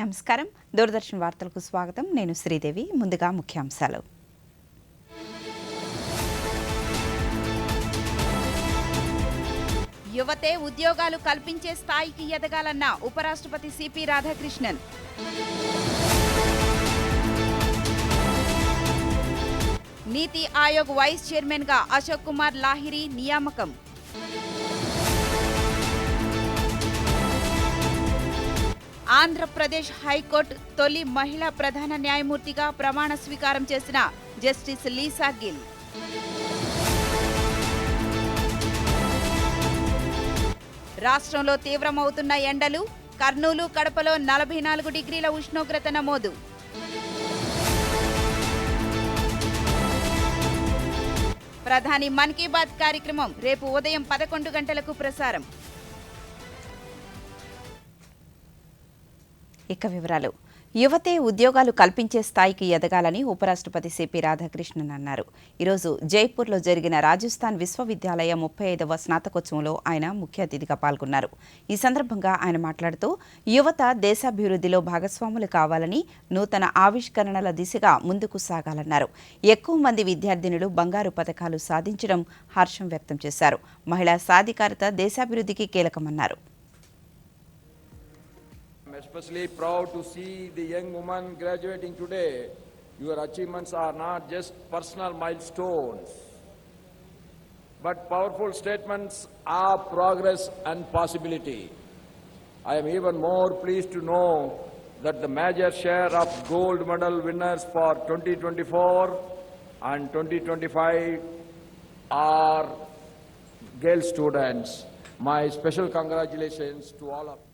నమస్కారం. దూరదర్శన్ వార్తలకు స్వాగతం. నేను శ్రీదేవి. ముందుగా ముఖ్యాంశాలు. యువతే ఉద్యోగాలు కల్పించే స్థాయికి ఎదగాలన్న ఉపరాష్ట్రపతి సిపి రాధాకృష్ణన్. నీతి ఆయోగ్ వైస్ చైర్మన్గా అశోక్ కుమార్ లాహిరి నియామకం. ఆంధ్రప్రదేశ్ హైకోర్టు తొలి మహిళా ప్రధాన న్యాయమూర్తిగా ప్రమాణ స్వీకారం చేసిన జస్టిస్ లీసా గిల్. రాష్ట్రంలో తీవ్రమవుతున్న ఎండలు. కర్నూలు, కడపలో 44 డిగ్రీల ఉష్ణోగ్రత నమోదు. ప్రధాని మన్ కీ బాత్ కార్యక్రమం రేపు ఉదయం 11 గంటలకు ప్రసారం. ఇక వివరాలు. యువతే ఉద్యోగాలు కల్పించే స్థాయికి ఎదగాలని ఉపరాష్ట్రపతి సిపి రాధాకృష్ణన్ అన్నారు. ఈరోజు జైపూర్లో జరిగిన రాజస్థాన్ విశ్వవిద్యాలయ 35వ స్నాతకోత్సవంలో ఆయన ముఖ్య అతిథిగా పాల్గొన్నారు. ఈ సందర్భంగా ఆయన మాట్లాడుతూ యువత దేశాభివృద్ధిలో భాగస్వాములు కావాలని, నూతన ఆవిష్కరణల దిశగా ముందుకు సాగాలన్నారు. ఎక్కువ మంది విద్యార్థినులు బంగారు పతకాలు సాధించడం హర్షం వ్యక్తం చేశారు. మహిళా సాధికారత దేశాభివృద్ధికి కీలకమన్నారు. I'm especially proud to see the young women graduating today. Your achievements are not just personal milestones, but powerful statements of progress and possibility. I am even more pleased to know that the major share of gold medal winners for 2024 and 2025 are girl students. My special congratulations to all of you.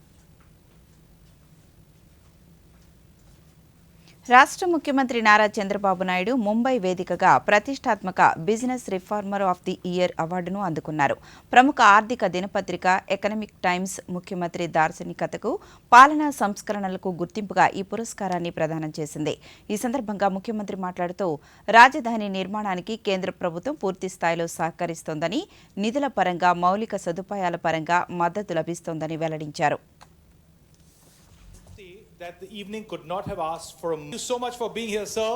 రాష్ట్ర ముఖ్యమంత్రి నారా చంద్రబాబు నాయుడు ముంబై వేదికగా ప్రతిష్టాత్మక business reformer of the year అవార్డును అందుకున్నారు. ప్రముఖ ఆర్థిక దినపత్రిక economic times ముఖ్యమంత్రి దార్శనికతకు, పాలనా సంస్కరణలకు గుర్తింపుగా ఈ పురస్కారాన్ని ప్రదానం చేసింది. ఈ సందర్భంగా ముఖ్యమంత్రి మాట్లాడుతూ రాజధాని నిర్మాణానికి కేంద్ర ప్రభుత్వం పూర్తి స్థాయిలో సహకరిస్తోందని, నిధుల పరంగా, మౌలిక సదుపాయాల పరంగా మద్దతు లభిస్తోందని వెల్లడించారు. That the evening could not have asked for. Thank you so much for being here, sir.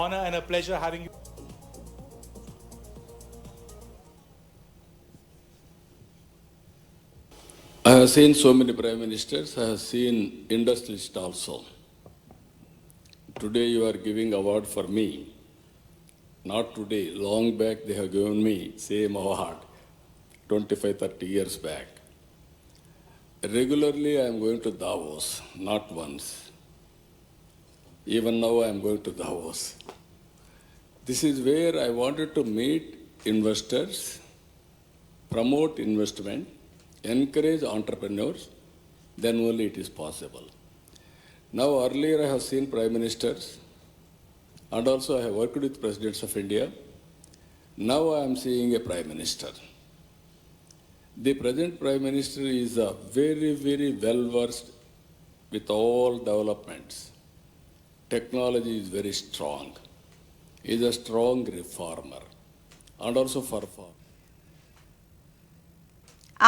Honor and a pleasure having you. I have seen so many prime ministers. I have seen industrialists also. Today you are giving award for me. Not today, long back they have given me same award, 25-30 years back. Regularly I am going to Davos, not once. Even now I am going to Davos. This is where I wanted to meet investors, promote investment, encourage entrepreneurs, then only it is possible. Now earlier I have seen prime ministers and also I have worked with presidents of India. Now I am seeing a prime minister. The present Prime Minister is very, very well versed with all developments. Technology is very strong. He is a strong reformer and also for.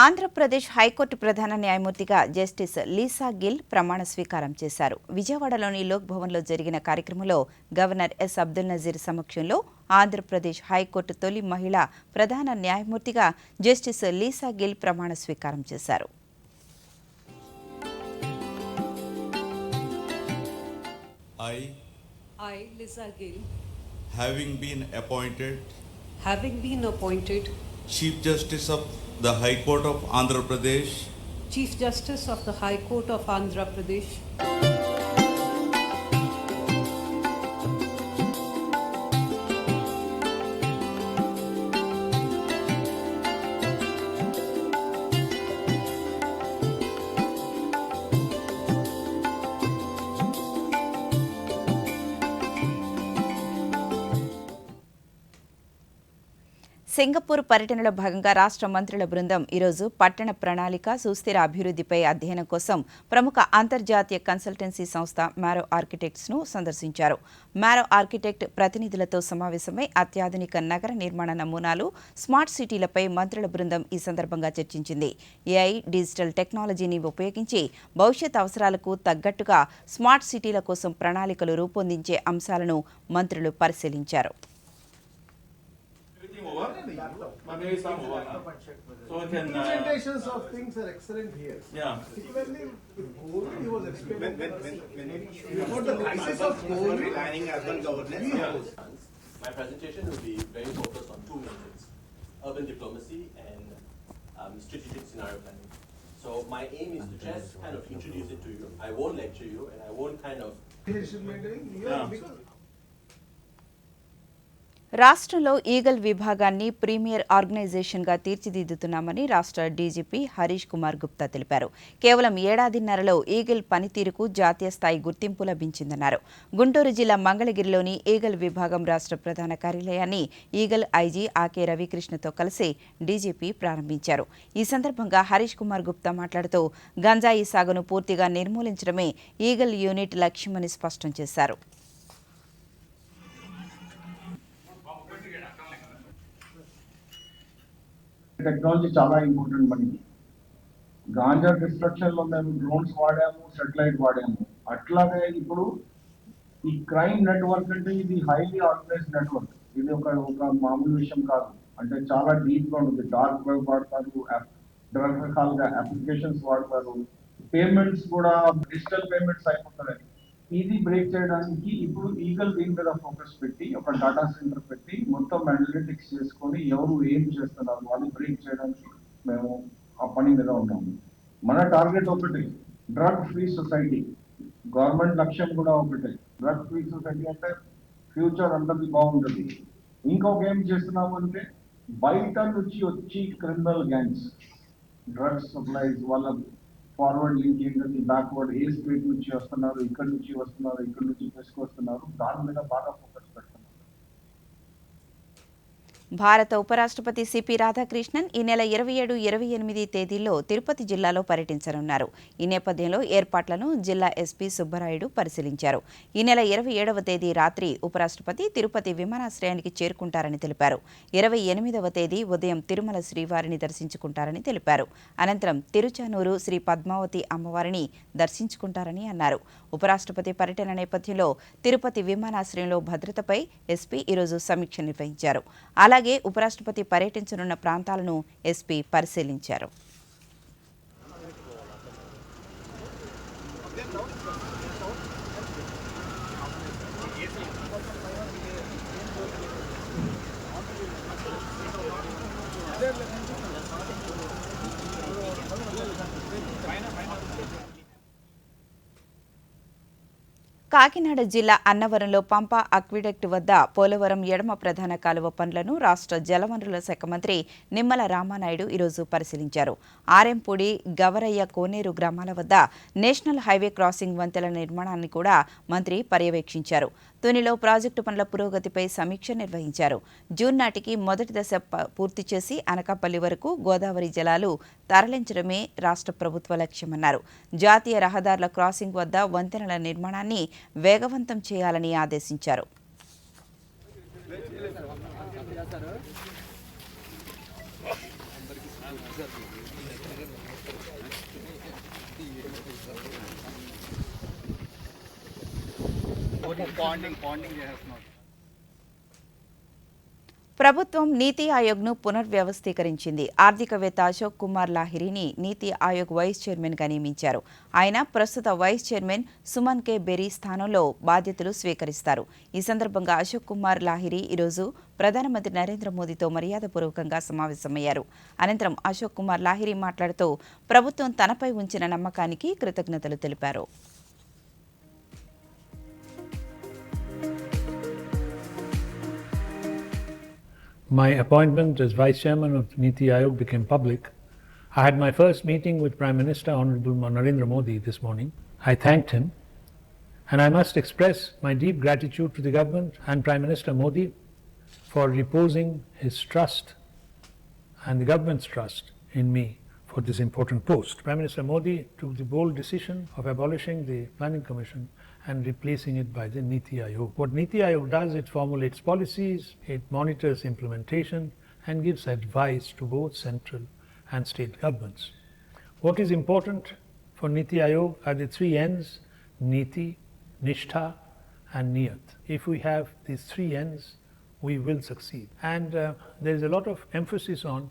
Andhra Pradesh high court ప్రధాన న్యాయమూర్తిగా justice Lisa Gill ప్రమాణ స్వీకారం చేశారు. విజయవాడలోని లోక్ భవన్లో జరిగిన కార్యక్రమంలో governor yes Abdul Nazir సమక్షంలో ఆంధ్రప్రదేశ్ హైకోర్టు తొలి మహిళా ప్రధాన న్యాయమూర్తిగా జస్టిస్ లీసా గిల్ ప్రమాణ స్వీకారం చేశారు. I, Lisa Gill, having been appointed Chief Justice of the High Court of Andhra Pradesh, Chief Justice of the High Court of Andhra Pradesh, Singapore పర్యటనలో భాగంగా రాష్ట్ర మంత్రుల బృందం ఈరోజు పట్టణ ప్రణాళిక సుస్థిర అభివృద్ధిపై అధ్యయనం కోసం ప్రముఖ అంతర్జాతీయ కన్సల్టెన్సీ సంస్థ మ్యారో ఆర్కిటెక్ట్స్ను సందర్శించారు. మ్యారో ఆర్కిటెక్ట్ ప్రతినిధులతో సమావేశమై అత్యాధునిక నగర నిర్మాణ నమూనాలు, స్మార్ట్ సిటీలపై మంత్రుల బృందం ఈ సందర్భంగా చర్చించింది. ఏఐ, డిజిటల్ టెక్నాలజీని ఉపయోగించి భవిష్యత్ అవసరాలకు తగ్గట్టుగా స్మార్ట్ సిటీల కోసం ప్రణాళికలు రూపొందించే అంశాలను మంత్రులు పరిశీలించారు. So we can, presentations of things are excellent here. Yeah. Particularly with COVID, he was explaining before the crisis of COVID, planning urban governance. My presentation will be very focused on two main things: urban diplomacy and strategic scenario planning. So my aim is to just kind of introduce it to you. I won't lecture you, and I won't kind of. decision making here because. రాష్ట్రంలో eagle విభాగాన్ని premier ఆర్గనైజేషన్గా తీర్చిదిద్దుతున్నామని రాష్ట్ర DGP Harish Kumar Gupta తెలిపారు. కేవలం ఏడాదిన్నరలో eagle పనితీరుకు జాతీయ స్థాయి గుర్తింపు లభించిందన్నారు. గుంటూరు జిల్లా మంగళగిరిలోని ఈగల్ విభాగం రాష్ట్ర ప్రధాన కార్యాలయాన్ని ఈగల్ ఐజీ ఆకే రవికృష్ణతో కలిసి డీజీపీ ప్రారంభించారు. ఈ సందర్భంగా హరీష్ కుమార్ గుప్తా మాట్లాడుతూ గంజాయి సాగును పూర్తిగా నిర్మూలించడమే ఈగల్ యూనిట్ లక్ష్యమని స్పష్టం చేశారు. టెక్నాలజీ చాలా ఇంపార్టెంట్ మనకి. గాంజా డిస్ట్రక్షన్ లో మేము డ్రోన్స్ వాడాము, సెటిలైట్ వాడాము. అట్లాగే ఇప్పుడు ఈ క్రైమ్ నెట్వర్క్ అంటే ఇది హైలీ ఆర్గనైజ్డ్ నెట్వర్క్. ఇది ఒక మామూలు విషయం కాదు. అంటే చాలా డీప్ గా ఉంటుంది. డార్క్ వెబ్ వాడతారు, రకరకాలుగా అప్లికేషన్స్ వాడతారు, పేమెంట్స్ కూడా డిజిటల్ పేమెంట్స్ అయిపోతాయి. ఇది బ్రేక్ చేయడానికి ఇప్పుడు ఈగల్ దీని మీద ఫోకస్ పెట్టి ఒక డేటా సెంటర్ పెట్టి మొత్తం అనలిటిక్స్ చేసుకొని ఎవరు ఏం చేస్తున్నారు అది బ్రేక్ చేయడానికి మేము ఆ పని మీద ఉన్నాము. మన టార్గెట్ ఒకటి, డ్రగ్ ఫ్రీ సొసైటీ. గవర్నమెంట్ లక్ష్యం కూడా ఒకటే, డ్రగ్ ఫ్రీ సొసైటీ అంటే ఫ్యూచర్ అందరిది బాగుంటుంది. ఇంకొక ఏం చేస్తున్నాము అంటే బయట నుంచి వచ్చి క్రిమినల్ గ్యాంగ్స్ డ్రగ్స్ సప్లైస్ వాళ్ళ ఫార్వర్డ్ లింక్ ఏంటంటే బ్యాక్వర్డ్ ఏ స్టేట్ నుంచి వస్తున్నారు, ఇక్కడ నుంచి వస్తున్నారు, ఇక్కడ నుంచి తీసుకొస్తున్నారు, దాని మీద బాగా ఫోకస్ పెడుతున్నారు. భారత ఉపరాష్ట్రపతి సిపి రాధాకృష్ణన్ ఈ నెల 27, 28 తేదీల్లో తిరుపతి జిల్లాలో పర్యటించనున్నారు. ఈ నేపథ్యంలో ఏర్పాట్లను జిల్లా ఎస్పీ సుబ్బరాయుడు పరిశీలించారు. ఈ నెల 27వ తేదీ రాత్రి ఉపరాష్ట్రపతి తిరుపతి విమానాశ్రయానికి చేరుకుంటారని తెలిపారు. 28వ తేదీ ఉదయం తిరుమల శ్రీవారిని దర్శించుకుంటారని తెలిపారు. అనంతరం తిరుచానూరు శ్రీ పద్మావతి అమ్మవారిని దర్శించుకుంటారని అన్నారు. ఉపరాష్ట్రపతి పర్యటన నేపథ్యంలో తిరుపతి విమానాశ్రయంలో భద్రతపై ఎస్పీ ఈరోజు సమీక్ష నిర్వహించారు. అలాగే ఉపరాష్ట్రపతి పర్యటించనున్న ప్రాంతాలను ఎస్పీ పరిశీలించారు. కాకినాడ జిల్లా అన్నవరంలో పంపా అక్విడక్ట్ వద్ద పోలవరం ఎడమ ప్రధాన కాలువ పనులను రాష్ట్ర జలవనరుల శాఖ మంత్రి నిమ్మల రామానాయుడు ఈరోజు పరిశీలించారు. ఆరెంపూడి, గవరయ్య, కోనేరు గ్రామాల వద్ద నేషనల్ హైవే క్రాసింగ్ వంతెల నిర్మాణాన్ని కూడా మంత్రి పర్యవేక్షించారు. తునిలో ప్రాజెక్టు పనుల పురోగతిపై సమీక్ష నిర్వహించారు. జూన్ నాటికి మొదటి దశ పూర్తి చేసి అనకాపల్లి వరకు గోదావరి జలాలు తరలించడమే రాష్ట్ర ప్రభుత్వ లక్ష్యమన్నారు. జాతీయ రహదారుల క్రాసింగ్ వద్ద వంతెనల నిర్మాణాన్ని వేగవంతం చేయాలని ఆదేశించారు. ప్రభుత్వం నీతి ఆయోగ్ను పునర్వ్యవస్థీకరించింది. ఆర్థికవేత్త అశోక్ కుమార్ లాహిరిని నీతి ఆయోగ్ వైస్ చైర్మన్గా నియమించారు. ఆయన ప్రస్తుత వైస్ చైర్మన్ సుమన్ కే బెరీ స్థానంలో బాధ్యతలు స్వీకరిస్తారు. ఈ సందర్భంగా అశోక్ కుమార్ లాహిరి ఈరోజు ప్రధానమంత్రి నరేంద్ర మోదీతో మర్యాదపూర్వకంగా సమావేశమయ్యారు. అనంతరం అశోక్ కుమార్ లాహిరి మాట్లాడుతూ ప్రభుత్వం తనపై ఉంచిన నమ్మకానికి కృతజ్ఞతలు తెలిపారు. My appointment as Vice Chairman of Niti Aayog became public. I had my first meeting with Prime Minister Honorable Narendra Modi this morning. I thanked him, and I must express my deep gratitude to the government and Prime Minister Modi for reposing his trust and the government's trust in me for this important post. Prime Minister Modi took the bold decision of abolishing the Planning Commission and replacing it by the Niti Aayog. What Niti Aayog does, it formulates policies, it monitors implementation, and gives advice to both central and state governments. What is important for Niti Aayog are the 3 N's: Niti, Nishtha, and Niyat. If we have these 3 N's, we will succeed. And there is a lot of emphasis on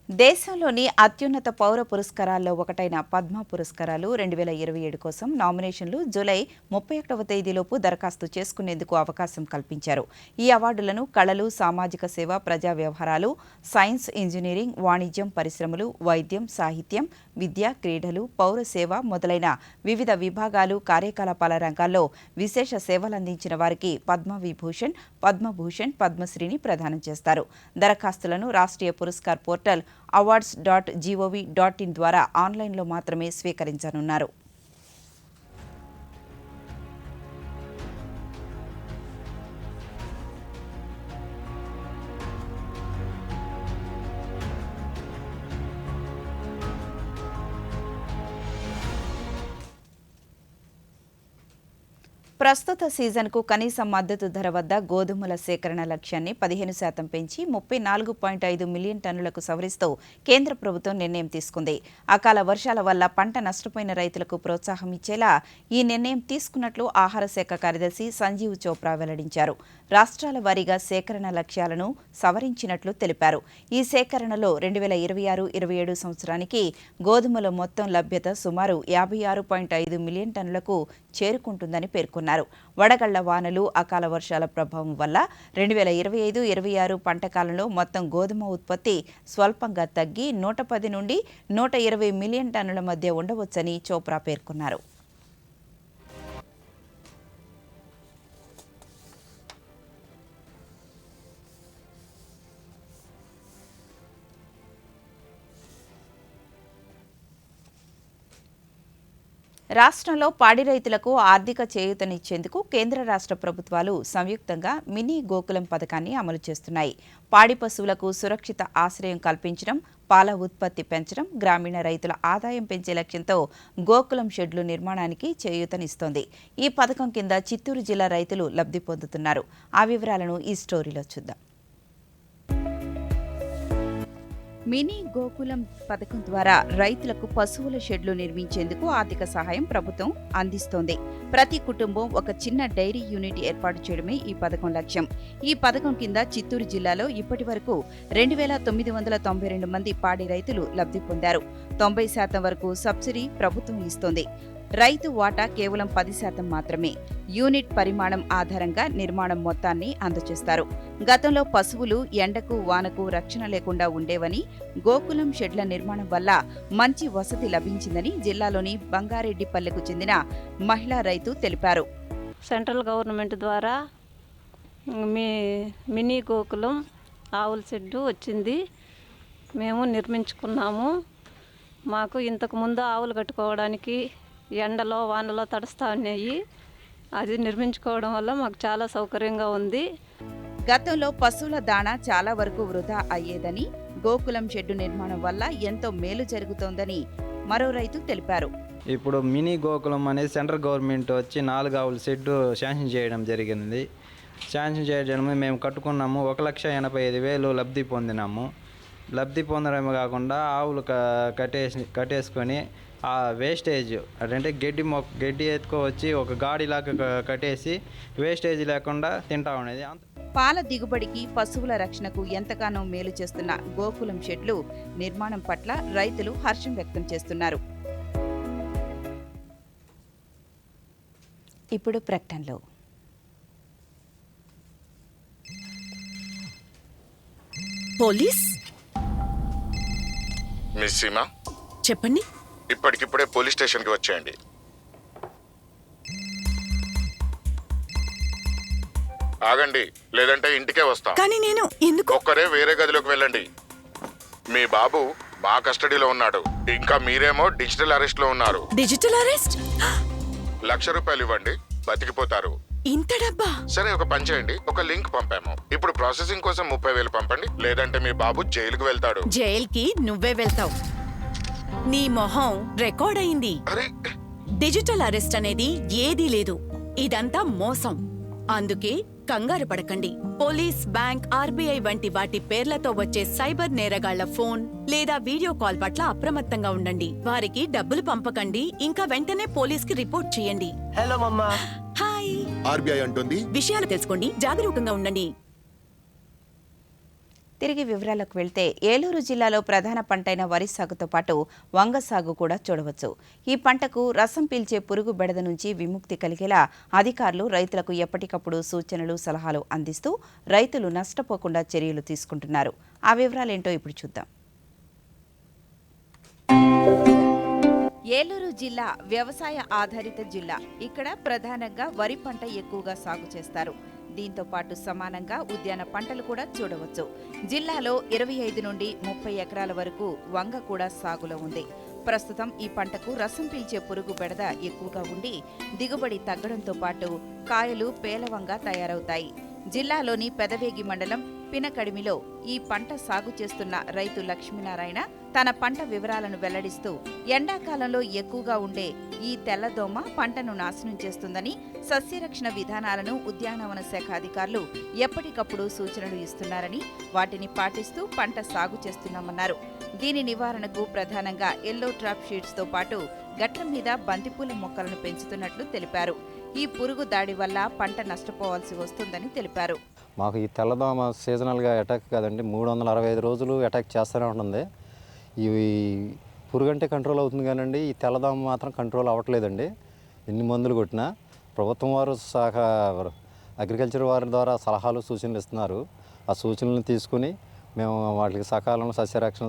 దేశంలోని అత్యున్నత పౌర పురస్కారాల్లో ఒకటైన పద్మ పురస్కారాలు 2027 కోసం నామినేషన్లు July 31వ తేదీలోపు దరఖాస్తు చేసుకునేందుకు అవకాశం కల్పించారు. ఈ అవార్డులను కళలు, సామాజిక సేవ, ప్రజా వ్యవహారాలు, సైన్స్, ఇంజనీరింగ్, వాణిజ్యం, పరిశ్రమలు, వైద్యం, సాహిత్యం, విద్య, క్రీడలు, పౌర సేవ మొదలైన వివిధ విభాగాలు, కార్యకలాపాల రంగాల్లో విశేష సేవలందించిన వారికి పద్మవిభూషణ్, పద్మభూషణ్, పద్మశ్రీని ప్రదానం చేస్తారు. దరఖాస్తులను రాష్ట్రీయ పురస్కార్ పోర్టల్ awards.gov.in ద్వారా ఆన్లైన్లో మాత్రమే స్వీకరించనున్నారు. ప్రస్తుత సీజన్కు కనీస మద్దతు ధర వద్ద గోధుమల సేకరణ లక్ష్యాన్ని 15% పెంచి 34.5 మిలియన్ టన్నులకు సవరిస్తూ కేంద్ర ప్రభుత్వం నిర్ణయం తీసుకుంది. అకాల వర్షాల వల్ల పంట నష్టపోయిన రైతులకు ప్రోత్సాహం ఇచ్చేలా ఈ నిర్ణయం తీసుకున్నట్లు ఆహార శాఖ కార్యదర్శి సంజీవ్ చోప్రా వెల్లడించారు. రాష్ట్రాల వారీగా సేకరణ లక్ష్యాలను సవరించినట్లు తెలిపారు. ఈ సేకరణలో 2026-27 సంవత్సరానికి గోధుమల మొత్తం లభ్యత సుమారు 56.5 మిలియన్ టన్నులకు చేరుకుంటుందని పేర్కొన్నారు. వడగళ్ల వానలు, అకాల వర్షాల ప్రభావం వల్ల 2025-26 పంట కాలంలో మొత్తం గోధుమ ఉత్పత్తి స్వల్పంగా తగ్గి 110 నుండి 120 మిలియన్ టన్నుల మధ్య ఉండవచ్చని చోప్రా పేర్కొన్నారు. రాష్ట్రంలో పాడి రైతులకు ఆర్థిక చేయూతనిచ్చేందుకు కేంద్ర రాష్ట్ర ప్రభుత్వాలు సంయుక్తంగా మినీ గోకులం పథకాన్ని అమలు చేస్తున్నాయి. పాడి పశువులకు సురక్షిత ఆశ్రయం కల్పించడం, పాల ఉత్పత్తి పెంచడం, గ్రామీణ రైతుల ఆదాయం పెంచే లక్ష్యంతో గోకులం షెడ్లు నిర్మాణానికి చేయూతనిస్తోంది. ఈ పథకం కింద చిత్తూరు జిల్లా రైతులు లబ్ధి పొందుతున్నారు. ఆ వివరాలను ఈ స్టోరీలో చూద్దాం. మినీ గోకులం పథకం ద్వారా రైతులకు పశువుల షెడ్లు నిర్మించేందుకు ఆర్థిక సహాయం ప్రభుత్వం అందిస్తోంది. ప్రతి కుటుంబం ఒక చిన్న డైరీ యూనిట్ ఏర్పాటు చేయడమే ఈ పథకం లక్ష్యం. ఈ పథకం కింద చిత్తూరు జిల్లాలో ఇప్పటి వరకు 2,992 మంది పాడి రైతులు లబ్ధి పొందారు. 90% వరకు సబ్సిడీ ప్రభుత్వం ఇస్తోంది. రైతు వాటా కేవలం 10% మాత్రమే. యూనిట్ పరిమాణం ఆధారంగా నిర్మాణం మొత్తాన్ని అందజేస్తారు. గతంలో పశువులు ఎండకు, వానకు రక్షణ లేకుండా ఉండేవని, గోకులం షెడ్ల నిర్మాణం వల్ల మంచి వసతి లభించిందని జిల్లాలోని బంగారెడ్డిపల్లెకు చెందిన మహిళా రైతు తెలిపారు. సెంట్రల్ గవర్నమెంట్ ద్వారా మినీ గోకులం ఆవుల షెడ్డు వచ్చింది. మేము నిర్మించుకున్నాము. మాకు ఇంతకుముందు ఆవులు కట్టుకోవడానికి ఎండలో, వానలో తడుస్తూ ఉన్నాయి. అది నిర్మించుకోవడం వల్ల మాకు చాలా సౌకర్యంగా ఉంది. గతంలో పశువుల దాణా చాలా వరకు వృధా అయ్యేదని, గోకులం షెడ్డు నిర్మాణం వల్ల ఎంతో మేలు జరుగుతోందని మరో రైతు తెలిపారు. ఇప్పుడు మినీ గోకులం అనేది సెంట్రల్ గవర్నమెంట్ వచ్చి 4 ఆవుల షెడ్డు శాంక్షన్ చేయడం జరిగింది. శాంక్షన్ చేయడం మేము కట్టుకున్నాము. 1,85,000 లబ్ధి పొందినాము. లబ్ధి పొందడమే కాకుండా ఆవులు కట్టేసుకొని ఆ వేస్టేజ్ అంటే గడ్డి ఎత్తుకోవచ్చి ఒక గాడిలాగా కట్టేసి వేస్టేజ్ లేకుండా తింటా ఉండేది. పాల దిగుబడికి, పశువుల రక్షణకు ఎంతగానో మేలు చేస్తున్న గోకులం షెడ్లు నిర్మాణం పట్ల రైతులు హర్షం వ్యక్తం చేస్తున్నారు. ఇప్పుడు ప్రకటనలో పోలీస్ మిస్ సీమా, చెప్పండి. ఇప్పటికిప్పుడే పోలీస్ స్టేషన్కి వచ్చేయండి. ఆగండి, లేదంటే ఇంటికే వస్తాం. కానీ నేను ఎందుకు? ఒక్కరే వేరే గదిలోకి వెళ్ళండి. మీ బాబు మా కస్టడీలో ఉన్నాడు. ఇంకా మీరేమో డిజిటల్ అరెస్ట్ లో ఉన్నారు. Digital arrest? ₹1,00,000 ఇవ్వండి, బతికిపోతారు. ఇంత డబ్బా? సరే ఒక పని చేయండి, ఒక లింక్ పంపాము. ఇప్పుడు ప్రాసెసింగ్ కోసం 30,000 పంపండి, లేదంటే మీ బాబు జైలుకు వెళ్తాడు. జైల్కి నువ్వే వెళ్తావు. నీ మొహం రికార్డ్ అయింది. డిజిటల్ అరెస్ట్ అనేది ఏదీ లేదు. ఇదంతా మోసం. అందుకే కంగారు పడకండి. పోలీస్, బ్యాంక్, ఆర్బీఐ వంటి వాటి పేర్లతో వచ్చే సైబర్ నేరగాళ్ల ఫోన్ లేదా వీడియో కాల్ పట్ల అప్రమత్తంగా ఉండండి. వారికి డబ్బులు పంపకండి. ఇంకా వెంటనే పోలీస్కి రిపోర్ట్ చేయండి. హలో మమ్మా. హాయ్. ఆర్బీఐ అంటుంది విషయాలు తెలుసుకోండి, జాగరూకంగా ఉండండి. తిరిగి వివరాలకు వెళ్తే ఏలూరు జిల్లాలో ప్రధాన పంటైన వరి సాగుతో పాటు వంగ సాగు కూడా చూడవచ్చు. ఈ పంటకు రసం పీల్చే పురుగు బెడద నుంచి విముక్తి కలిగేలా అధికారులు రైతులకు ఎప్పటికప్పుడు సూచనలు, సలహాలు అందిస్తూ రైతులు నష్టపోకుండా చర్యలు తీసుకుంటున్నారు. ఆ వివరాలేంటో ఇప్పుడు చూద్దాం. ఏలూరు జిల్లా వ్యవసాయ ఆధారిత జిల్లా. ఇక్కడ ప్రధానంగా వరి పంట ఎక్కువగా సాగు చేస్తారు. దీంతో పాటు సమానంగా ఉద్యాన పంటలు కూడా చూడవచ్చు. జిల్లాలో 25 నుండి 30 ఎకరాల వరకు వంగ కూడా సాగులో ఉంది. ప్రస్తుతం ఈ పంటకు రసం పీల్చే పురుగు బెడద ఎక్కువగా ఉండి దిగుబడి తగ్గడంతో పాటు కాయలు పేలవంగా తయారవుతాయి. జిల్లాలోని పెదవేగి మండలం పినకడిమిలో ఈ పంట సాగు చేస్తున్న రైతు లక్ష్మీనారాయణ తన పంట వివరాలను వెల్లడిస్తూ ఎండాకాలంలో ఎక్కువగా ఉండే ఈ తెల్లదోమ పంటను నాశనం చేస్తుందని, సస్యరక్షణ విధానాలను ఉద్యానవన శాఖ అధికారులు ఎప్పటికప్పుడు సూచనలు ఇస్తున్నారని, వాటిని పాటిస్తూ పంట సాగు చేస్తున్నామన్నారు. దీని నివారణకు ప్రధానంగా ఎల్లో ట్రాప్ షీట్స్తో పాటు గట్ల మీద బంతిపూల మొక్కలను పెంచుతున్నట్లు తెలిపారు. ఈ పురుగు దాడి వల్ల పంట నష్టపోవాల్సి వస్తుందని తెలిపారు. మాకు ఈ తెల్లదోమ సీజనల్గా అటాక్ కాదండి, 365 రోజులు అటాక్ చేస్తూనే ఉంటుంది. ఈ పురుగు అంటే కంట్రోల్ అవుతుంది కానండి, ఈ తెల్లదోమ మాత్రం కంట్రోల్ అవ్వట్లేదండి. ఎన్ని మందులు కొట్టినా ప్రభుత్వం వారు అగ్రికల్చర్ వారి ద్వారా సలహాలు, సూచనలు ఇస్తున్నారు. ఆ సూచనలను తీసుకుని మేము వాటికి సకాలంలో సస్యరక్షణ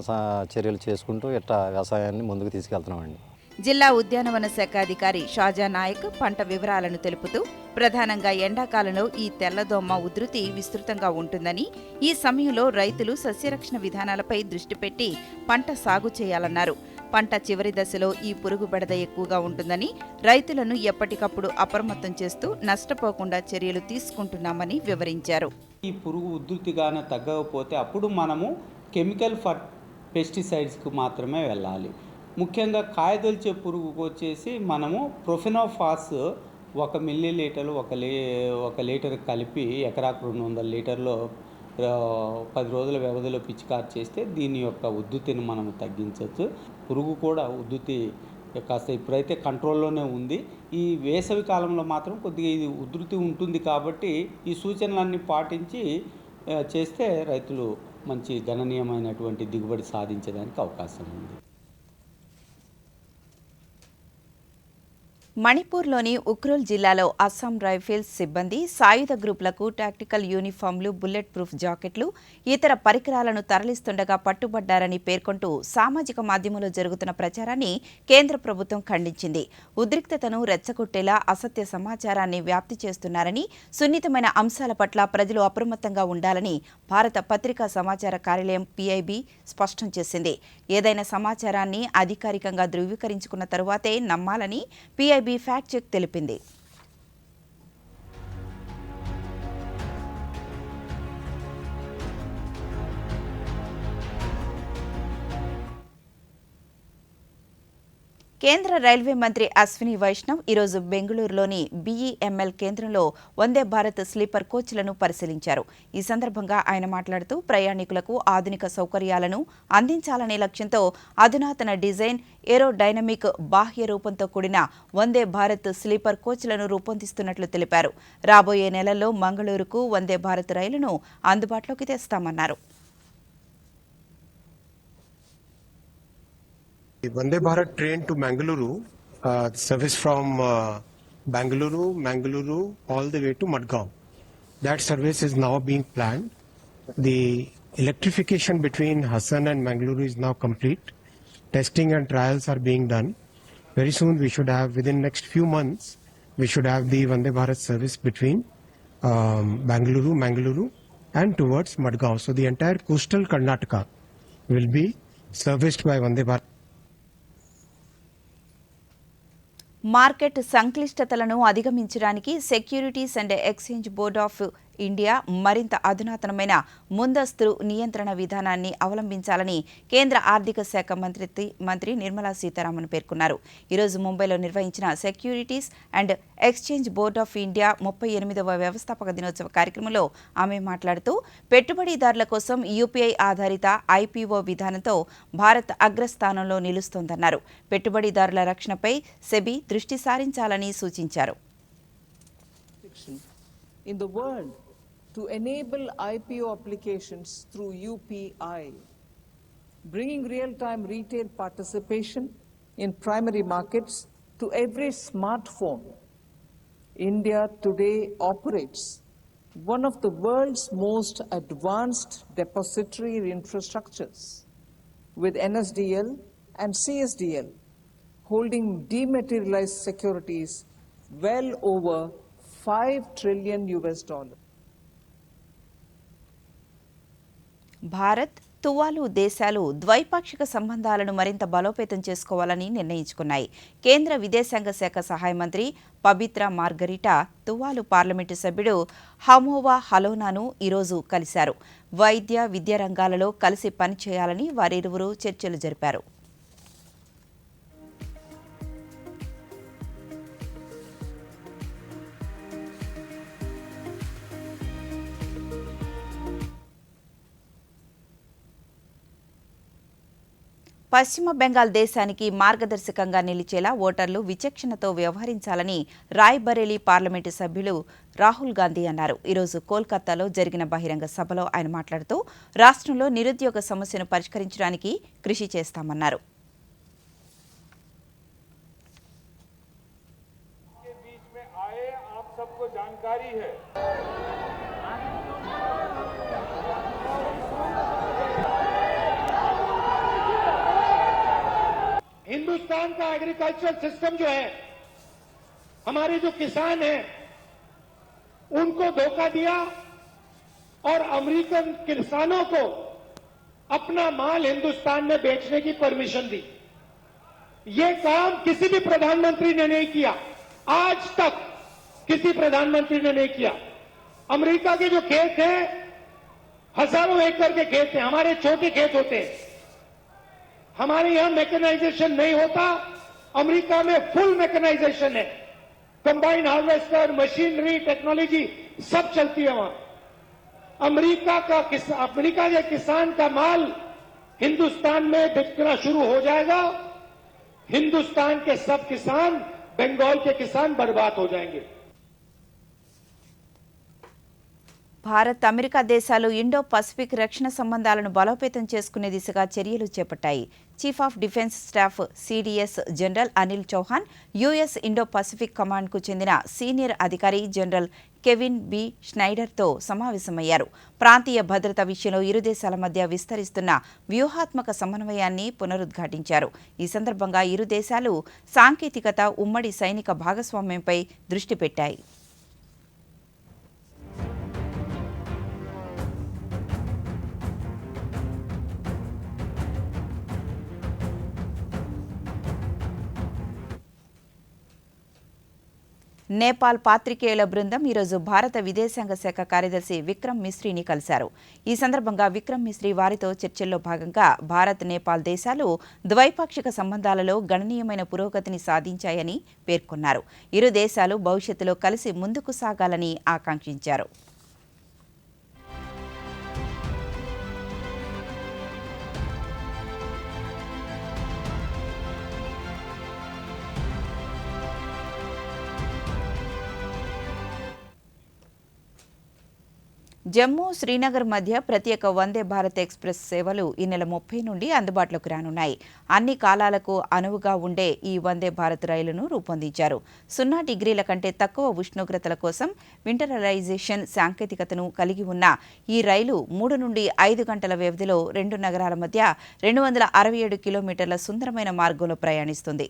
చర్యలు చేసుకుంటూ ఇట్లా వ్యవసాయాన్ని ముందుకు తీసుకెళ్తున్నామండి. జిల్లా ఉద్యానవన శాఖ అధికారి షాజా నాయక్ పంట వివరాలను తెలుపుతూ ప్రధానంగా ఎండాకాలంలో ఈ తెల్లదోమ ఉధృతి విస్తృతంగా ఉంటుందని, ఈ సమయంలో రైతులు సస్యరక్షణ విధానాలపై దృష్టి పెట్టి పంట సాగు చేయాలన్నారు. పంట చివరి దశలో ఈ పురుగు బెడద ఎక్కువగా ఉంటుందని, రైతులను ఎప్పటికప్పుడు అప్రమత్తం చేస్తూ నష్టపోకుండా చర్యలు తీసుకుంటున్నామని వివరించారు. ఈ పురుగు ఉధృతిగానే తగ్గకపోతే అప్పుడు మనము కెమికల్ పెస్టిసైడ్స్కు మాత్రమే వెళ్ళాలి. ముఖ్యంగా కాయదొల్చే పురుగుకు వచ్చేసి మనము ప్రొఫెనోఫాస్ 1 మిల్లీలీటర్లు 1 లీటర్ కలిపి ఎకరాకు 200 లీటర్లో 10 రోజుల వ్యవధిలో పిచికారి చేస్తే దీని యొక్క ఉధృతిని మనం తగ్గించవచ్చు. పురుగు కూడా ఉధృతి కాస్త ఇప్పుడైతే కంట్రోల్లోనే ఉంది. ఈ వేసవి కాలంలో మాత్రం కొద్దిగా ఇది ఉధృతి ఉంటుంది కాబట్టి ఈ సూచనలన్నీ పాటించి చేస్తే రైతులు మంచి గణనీయమైనటువంటి దిగుబడి సాధించడానికి అవకాశం ఉంది. మణిపూర్లోని ఉఖ్రుల్ జిల్లాలో అస్సాం రైఫిల్స్ సిబ్బంది సాయుధ గ్రూపులకు టాక్టికల్ యూనిఫామ్లు, బుల్లెట్ ప్రూఫ్ జాకెట్లు, ఇతర పరికరాలను తరలిస్తుండగా పట్టుబడ్డారని పేర్కొంటూ సామాజిక మాధ్యమంలో జరుగుతున్న ప్రచారాన్ని కేంద్ర ప్రభుత్వం ఖండించింది. ఉద్రిక్తతను రెచ్చగొట్టేలా అసత్య సమాచారాన్ని వ్యాప్తి చేస్తున్నారని, సున్నితమైన అంశాల పట్ల ప్రజలు అప్రమత్తంగా ఉండాలని భారత పత్రికా సమాచార కార్యాలయం PIB స్పష్టం చేసింది. ఏదైనా సమాచారాన్ని అధికారికంగా ధృవీకరించుకున్న తరువాతే నమ్మాలని PIB ఫ్యాక్ట్ చెక్ తెలిపింది. కేంద్ర రైల్వే మంత్రి అశ్విని వైష్ణవ్ ఈరోజు బెంగళూరులోని BEML కేంద్రంలో వందే భారత్ స్లీపర్ కోచ్లను పరిశీలించారు. ఈ సందర్భంగా ఆయన మాట్లాడుతూ ప్రయాణికులకు ఆధునిక సౌకర్యాలను అందించాలనే లక్ష్యంతో అధునాతన డిజైన్, ఏరోడైనమిక్ బాహ్య రూపంతో కూడిన వందే భారత్ స్లీపర్ కోచ్లను రూపొందిస్తున్నట్లు తెలిపారు. రాబోయే నెలల్లో మంగళూరుకు వందే భారత్ రైలును అందుబాటులోకి తెస్తామన్నారు. Vande Bharat train to Mangaluru, service from Mangaluru all the way to Madgaon. That service is now being planned. The electrification between Hassan and Mangaluru is now complete. Testing and trials are being done. Very soon we should have, within next few months, we should have the Vande Bharat service between Mangaluru and towards Madgaon. So the entire coastal Karnataka will be serviced by Vande Bharat. Market సంక్లిష్టతలను అధిగమించడానికి securities and exchange board of India మరింత అధునాతనమైన ముందస్తు నియంత్రణ విధానాన్ని అవలంబించాలని కేంద్ర ఆర్థిక శాఖ మంత్రి నిర్మలా సీతారామన్ పేర్కొన్నారు. ఈరోజు ముంబైలో నిర్వహించిన securities and exchange board of India 38వ వ్యవస్థాపక దినోత్సవ కార్యక్రమంలో ఆమె మాట్లాడుతూ పెట్టుబడిదారుల కోసం యూపీఐ ఆధారిత ఐపీఓ విధానంతో భారత్ అగ్రస్థానంలో నిలుస్తోందన్నారు. పెట్టుబడిదారుల రక్షణపై సెబీ దృష్టి సారించాలని సూచించారు. In the world to enable IPO applications through UPI, bringing real-time retail participation in primary markets to every smartphone. India today operates one of the world's most advanced depository infrastructures with NSDL and CSDL holding dematerialized securities well over $5 trillion. Bharat, తువాలు దేశాలు ద్వైపాక్షిక సంబంధాలను మరింత బలోపేతం చేసుకోవాలని నిర్ణయించుకున్నాయి. కేంద్ర విదేశాంగ శాఖ సహాయ మంత్రి పబిత్రా మార్గరిటా తువాలు పార్లమెంటు సభ్యుడు హమోవా హలోనాను ఈరోజు కలిశారు. వైద్య, విద్యా రంగాలలో కలిసి పనిచేయాలని వారిరువురు చర్చలు జరిపారు. పశ్చిమ బెంగాల్ దేశానికి మార్గదర్శకంగా నిలిచేలా ఓటర్లు విచక్షణతో వ్యవహరించాలని రాయ్బరేలీ పార్లమెంటు సభ్యులు రాహుల్ గాంధీ అన్నారు. ఈరోజు కోల్కతాలో జరిగిన బహిరంగ సభలో ఆయన మాట్లాడుతూ రాష్ట్రంలో నిరుద్యోగ సమస్యను పరిష్కరించడానికి కృషి చేస్తామన్నారు. हिंदुस्तान का एग्रीकल्चर सिस्टम जो है, हमारे जो किसान हैं उनको धोखा दिया और अमेरिकन किसानों को अपना माल हिंदुस्तान में बेचने की परमिशन दी. ये काम किसी भी प्रधानमंत्री ने नहीं किया, आज तक किसी प्रधानमंत्री ने नहीं किया. अमेरिका के जो खेत हैं हजारों एकड़ के खेत हैं, हमारे छोटे खेत होते हैं. हमारे यहां मैकेनाइजेशन नहीं होता, अमेरिका में फुल मैकेनाइजेशन है. कंबाइन हार्वेस्टर, मशीनरी, टेक्नोलॉजी सब चलती है वहां. अमेरिका के किसान का माल हिंदुस्तान में बिकना शुरू हो जाएगा. हिंदुस्तान के सब किसान, बंगाल के किसान बर्बाद हो जाएंगे. భారత్, అమెరికా దేశాలు ఇండో పసిఫిక్ రక్షణ సంబంధాలను బలోపేతం చేసుకునే దిశగా చర్యలు చేపట్టాయి. Chief of defence staff CDS general Anil Chauhan, US Indo Pacific కమాండ్కు చెందిన సీనియర్ అధికారి జనరల్ కెవిన్ బి స్నైడర్తో సమావేశమయ్యారు. ప్రాంతీయ భద్రత విషయంలో ఇరు దేశాల మధ్య విస్తరిస్తున్న వ్యూహాత్మక సమన్వయాన్ని పునరుద్ఘాటించారు. ఈ సందర్భంగా ఇరు దేశాలు సాంకేతికత, ఉమ్మడి సైనిక భాగస్వామ్యంపై దృష్టి పెట్టాయి. నేపాల్ పాత్రికేయుల బృందం ఈరోజు భారత విదేశాంగ శాఖ కార్యదర్శి విక్రమ్ మిస్రీని కలిశారు. ఈ సందర్భంగా విక్రమ్ మిస్రీ వారితో చర్చల్లో భాగంగా భారత్, నేపాల్ దేశాలు ద్వైపాక్షిక సంబంధాలలో గణనీయమైన పురోగతిని సాధించాయని పేర్కొన్నారు. ఇరు దేశాలు భవిష్యత్తులో కలిసి ముందుకు సాగాలని ఆకాంక్షించారు. జమ్మూ, శ్రీనగర్ మధ్య ప్రత్యేక వందే భారత్ ఎక్స్ప్రెస్ సేవలు ఈ నెల 30 నుండి అందుబాటులోకి రానున్నాయి. అన్ని కాలాలకు అనువుగా ఉండే ఈ వందే భారత్ రైలును రూపొందించారు. 0 డిగ్రీల కంటే తక్కువ ఉష్ణోగ్రతల కోసం వింటరైజేషన్ సాంకేతికతను కలిగి ఉన్న ఈ రైలు 3 నుండి 5 గంటల వ్యవధిలో 2 నగరాల మధ్య 267 కిలోమీటర్ల సుందరమైన మార్గంలో ప్రయాణిస్తుంది.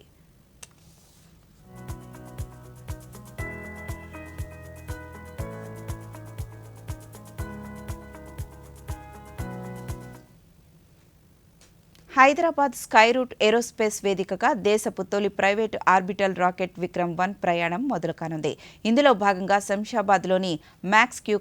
హైదరాబాద్ స్కై రూట్ ఏరోస్పేస్ వేదికగా దేశపు తొలి ప్రైవేటు ఆర్బిటల్ రాకెట్ విక్రమ్-1 ప్రయాణం మొదలు కానుంది. ఇందులో భాగంగా శంషాబాద్లోని మ్యాక్స్ క్యూ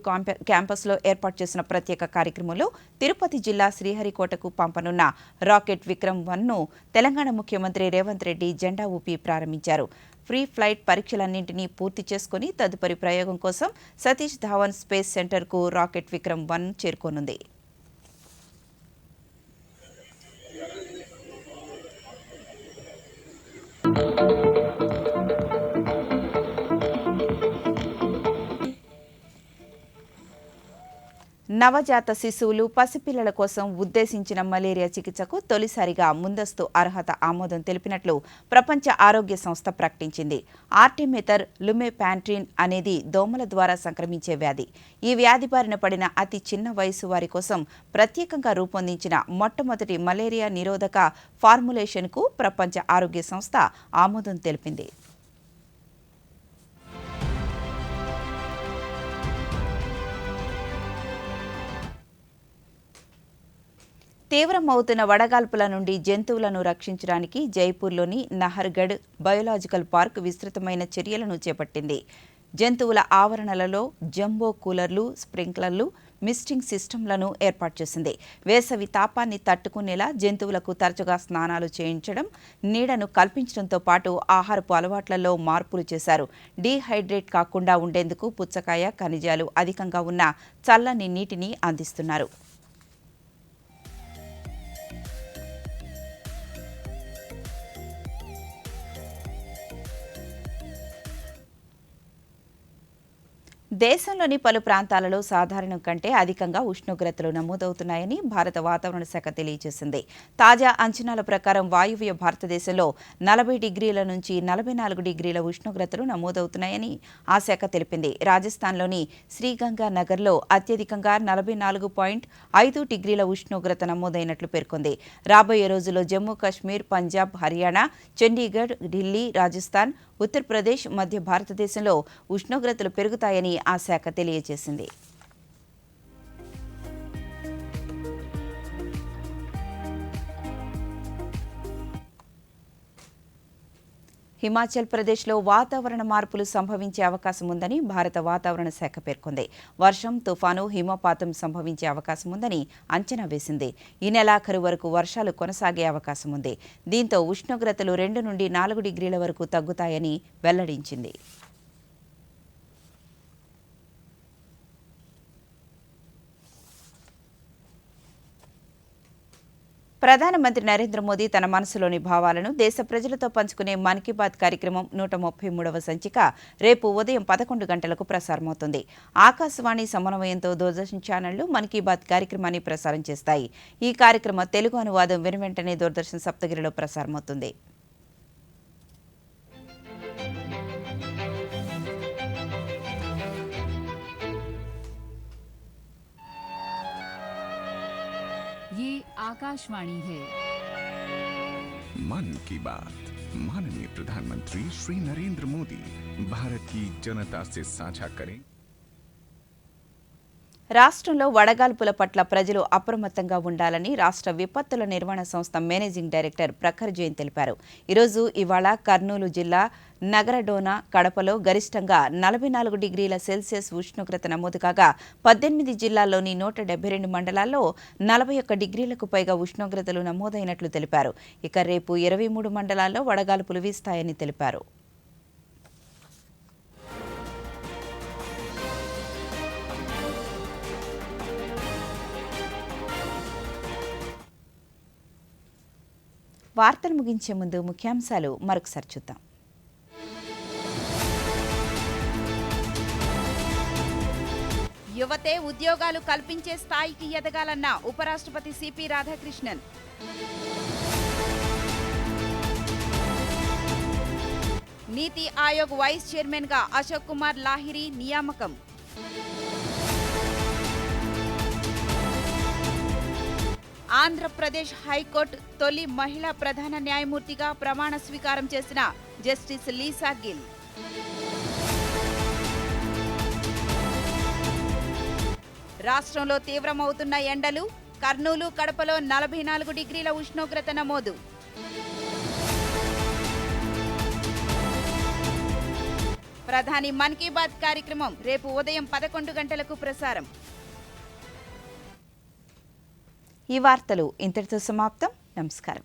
క్యాంపస్లో ఏర్పాటు చేసిన ప్రత్యేక కార్యక్రమంలో తిరుపతి జిల్లా శ్రీహరికోటకు పంపనున్న రాకెట్ విక్రమ్-1ను తెలంగాణ ముఖ్యమంత్రి రేవంత్ రెడ్డి జెండా ఊపి ప్రారంభించారు. ఫ్రీ ఫ్లైట్ పరీక్షలన్నింటినీ పూర్తి చేసుకుని తదుపరి ప్రయోగం కోసం సతీష్ ధావన్ స్పేస్ సెంటర్కు రాకెట్ విక్రమ్-1 చేరుకోనుంది. నవజాత శిశువులు, పసిపిల్లల కోసం ఉద్దేశించిన మలేరియా చికిత్సకు తొలిసారిగా ముందస్తు అర్హత ఆమోదం తెలిపినట్లు ప్రపంచ ఆరోగ్య సంస్థ ప్రకటించింది. ఆర్టిమెథర్ లుమెపాంట్రిన్ అనేది దోమల ద్వారా సంక్రమించే వ్యాధి. ఈ వ్యాధి బారిన పడిన అతి చిన్న వయసు వారి కోసం ప్రత్యేకంగా రూపొందించిన మొట్టమొదటి మలేరియా నిరోధక ఫార్ములేషన్కు ప్రపంచ ఆరోగ్య సంస్థ ఆమోదం తెలిపింది. తీవ్రమవుతున్న వడగాల్పుల నుండి జంతువులను రక్షించడానికి జైపూర్లోని నహర్గఢ్ బయోలాజికల్ పార్క్ విస్తృతమైన చర్యలను చేపట్టింది. జంతువుల ఆవరణలలో జంబో కూలర్లు, స్ప్రింక్లర్లు, మిస్టింగ్ సిస్టంలను ఏర్పాటు చేసింది. వేసవి తాపాన్ని తట్టుకునేలా జంతువులకు తరచుగా స్నానాలు చేయించడం, నీడను కల్పించడంతో పాటు ఆహారపు అలవాట్లలో మార్పులు చేశారు. డీహైడ్రేట్ కాకుండా ఉండేందుకు పుచ్చకాయ, ఖనిజాలు అధికంగా ఉన్న చల్లని నీటిని అందిస్తున్నారు. దేశంలోని పలు ప్రాంతాలలో సాధారణం కంటే అధికంగా ఉష్ణోగ్రతలు నమోదవుతున్నాయని భారత వాతావరణ శాఖ తెలియజేసింది. తాజా అంచనాల ప్రకారం వాయువ్య భారతదేశంలో 40 డిగ్రీల నుంచి 44 డిగ్రీల ఉష్ణోగ్రతలు నమోదవుతున్నాయని ఆ శాఖ తెలిపింది. రాజస్థాన్లోని శ్రీగంగా నగర్లో అత్యధికంగా 44.5 డిగ్రీల ఉష్ణోగ్రత నమోదైనట్లు పేర్కొంది. రాబోయే రోజుల్లో జమ్మూ కాశ్మీర్, పంజాబ్, హర్యానా, చండీగఢ్, ఢిల్లీ, రాజస్థాన్, ఉత్తరప్రదేశ్, మధ్య భారతదేశంలో ఉష్ణోగ్రతలు పెరుగుతాయని ఆ శాఖ తెలియజేసింది. హిమాచల్ ప్రదేశ్లో వాతావరణ మార్పులు సంభవించే అవకాశం ఉందని భారత వాతావరణ శాఖ పేర్కొంది. వర్షం, తుఫాను, హిమపాతం సంభవించే అవకాశం ఉందని అంచనా వేసింది. ఈ నెలాఖరు వరకు వర్షాలు కొనసాగే అవకాశం ఉంది. దీంతో ఉష్ణోగ్రతలు 2 నుండి 4 డిగ్రీల వరకు తగ్గుతాయని వెల్లడించింది. ప్రధానమంత్రి నరేంద్ర మోదీ తన మనసులోని భావాలను దేశ ప్రజలతో పంచుకునే మన్ కీ బాత్ కార్యక్రమం 133వ సంచిక రేపు ఉదయం 11 గంటలకు ప్రసారమవుతుంది. ఆకాశవాణి సమన్వయంతో దూరదర్శన్ ఛానళ్లు మన్ కీ బాత్ కార్యక్రమాన్ని ప్రసారం చేస్తాయి. ఈ కార్యక్రమం తెలుగు అనువాదం వెనువెంటనే దూరదర్శన్ సప్తగిరిలో ప్రసారమవుతుంది. ये आकाशवाणी है। मन की बात माननीय प्रधानमंत्री श्री नरेंद्र मोदी भारत की जनता से साझा करें। రాష్ట్రంలో వడగాల్పుల పట్ల ప్రజలు అప్రమత్తంగా ఉండాలని రాష్ట్ర విపత్తుల నిర్వహణ సంస్థ మేనేజింగ్ డైరెక్టర్ ప్రఖర్ జైన్ తెలిపారు. ఇవాళ కర్నూలు జిల్లా నగరడోనా, కడపలో గరిష్టంగా 44 డిగ్రీల సెల్సియస్ ఉష్ణోగ్రత నమోదు కాగా 18 జిల్లాల్లోని 172 మండలాల్లో 41 డిగ్రీలకు పైగా ఉష్ణోగ్రతలు నమోదైనట్లు తెలిపారు. ఇక రేపు 23 మండలాల్లో వడగాల్పులు వీస్తాయని తెలిపారు. వార్తలు ముగించే ముందు ముఖ్యాంశాలు మరొకసారి చూద్దాం. యువతే ఉద్యోగాలు కల్పించే స్థాయికి ఎదగాలన్న ఉపరాష్ట్రపతి సిపి రాధాకృష్ణన్. నీతి ఆయోగ్ వైస్ చైర్మన్ గా అశోక్ కుమార్ లాహిరి నియామకం. ఆంధ్రప్రదేశ్ హైకోర్టు తొలి మహిళా ప్రధాన న్యాయమూర్తిగా ప్రమాణ స్వీకారం చేసిన జస్టిస్ లీసా గిల్. రాష్ట్రంలో తీవ్రమవుతున్న ఎండలు, కర్నూలు కడపలో 44 డిగ్రీల ఉష్ణోగ్రత నమోదు. ప్రధాని మన్ కీ బాత్ కార్యక్రమం రేపు ఉదయం 11 గంటలకు ప్రసారం. ఈ వార్తలు ఇంతటితో సమాప్తం. నమస్కారం.